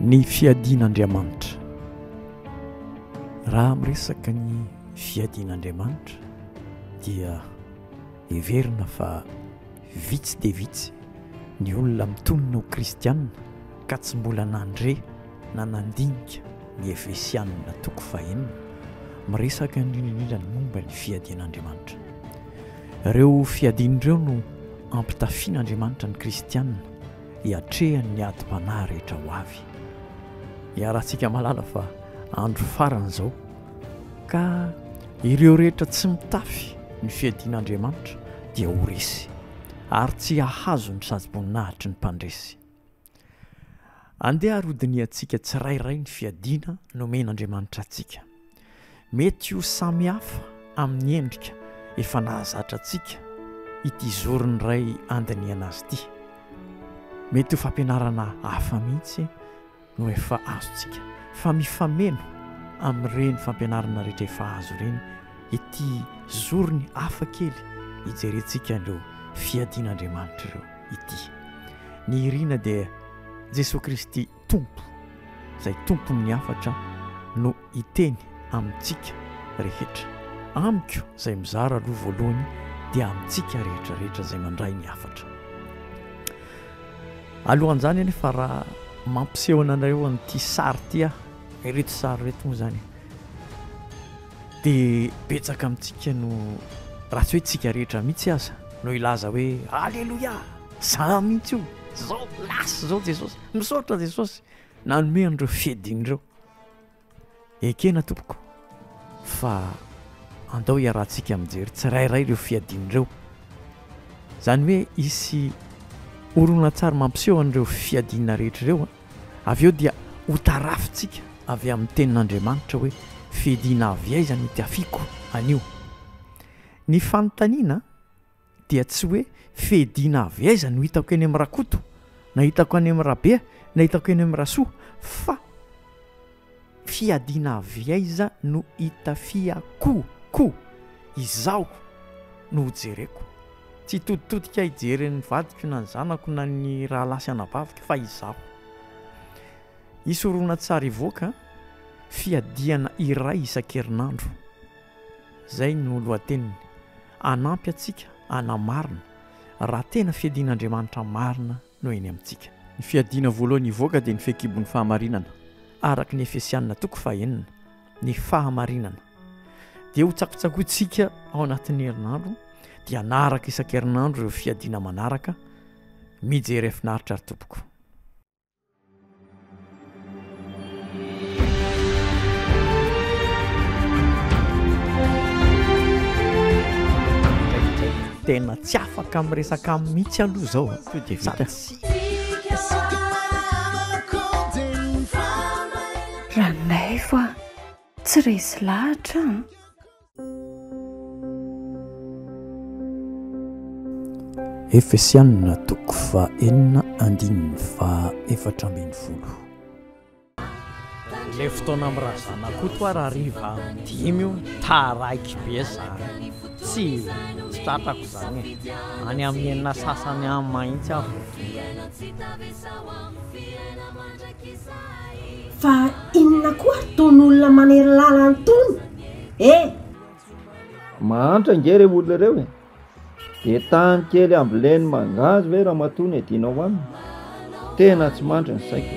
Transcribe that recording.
ny fiadian'Andriamanitra. Raha miresaka ny fiadian'Andriamanitra dia heverina fa vitsy dia vitsy ny olona mitonona ho kristianina ka tsy mbola nandre na nandinika ny Efesianina toko fahenina miresaka indrindra ny momba ny fiadian'Andriamanitra. Ireo fiadian'ireo no ampitafian'Andriamanitra ny kristianina hiatrehany ny adi-panahy rehetra ho avy. Iarahantsika malala fa andro farany izao ka ireo rehetra tsy mitafy ny fiadian'Andriamanitra dia ho resy ary tsy hahazo ny sazi-boninahitry ny mpandresy. Andeha harodiny antsika tsirairay ny fiadiana nomen'Andriamanitra antsika. Mety ho samy hafa amin'ny endrika efa nahazatra antsika ity zorony iray andiniana azy ity. Mety ho fampianarana hafa mihitsy no efa azontsika, fa mifameno amin'ireny fampianarana rehetra efa azo ireny ity zorony hafa kely hijerentsika ireo fiadian'Andriamanitra ireo ity. Ny irina dia Jesosy Kristy tompo, izay tompon'ny hafatra no hiteny amintsika rehetra. Amiko izay mizara aloha voalohany dia amintsika rehetrarehetra izay mandray ny hafatra. Alohan'izany anefa raha mampiseho anareo an'ity sary ity ireto sary reto moa izany dia betsaka amintsika no raha tsy hoe tsika rehetra mihitsy aza no ilaza hoe alleloia, za mihitsy io, zao lasy zao Jesosy, misaotra Jesosy nanome an'ireo fiadian'ireo. Ekena tompoko, fa andao iarahantsika mijery tsirairay ireo fiadian'ireo. Izany hoe isy orona tsara mampiseho an'ireo fiadiana rehetra ireo, avy eo dia ho tarafitsika avy amin'ny tenin'Andriamanitra hoe fiadiana avy aiza no tiafiko anio. Ny fanontaniana dia tsy hoe fiadiana avy aiza no hitako eny amin'ny rakoto, na hitako any amin'ny rabe, na hitako eny amin'ny rasoa, fa fiadiana avy aiza no hitafiako, izaho no jereko. Tsy toditodika hijery ny vadiko na ny zanako na ny raha lasy anabavika, fa izaho. Isorona tsara ivoaka fiadiana iray isan-kerinandro. Zay no lohateniny. Anampy antsika, anamarina raha tena fiadian'Andriamanitra marina no eny amintsika. Ny fiadiana voalohany ivoaka dia ny fekibon'ny fahamarinana. Araka ny Efesianina toko fahenina, ny fahamarinana. Dia ho tsakotsakotsika ao anatin'ny herinandro dia anaraka isan-kerinandro ireo fiadiana manaraka, mijery finaritra ary tompoko. Tena tsy afaka miresaka mihitsy aloha izao to dia vita. Raha nay fa tsy resy lahatra. Efesianina toko fahenina andininy faha-efatra ambin'ny folo. Le fotoana mirazana koto raha riva dimy io taraiky be zany. Tsy tratako izany any amin'ny enina sasany any mahitsy aho. Fa inona koa ataon'olona manery lalany tono? Mahantra ngery olona ireo e. Dia tany kely ambileny mangazy ve raha matony edianao aminy. Tena tsy mandry ny saiko.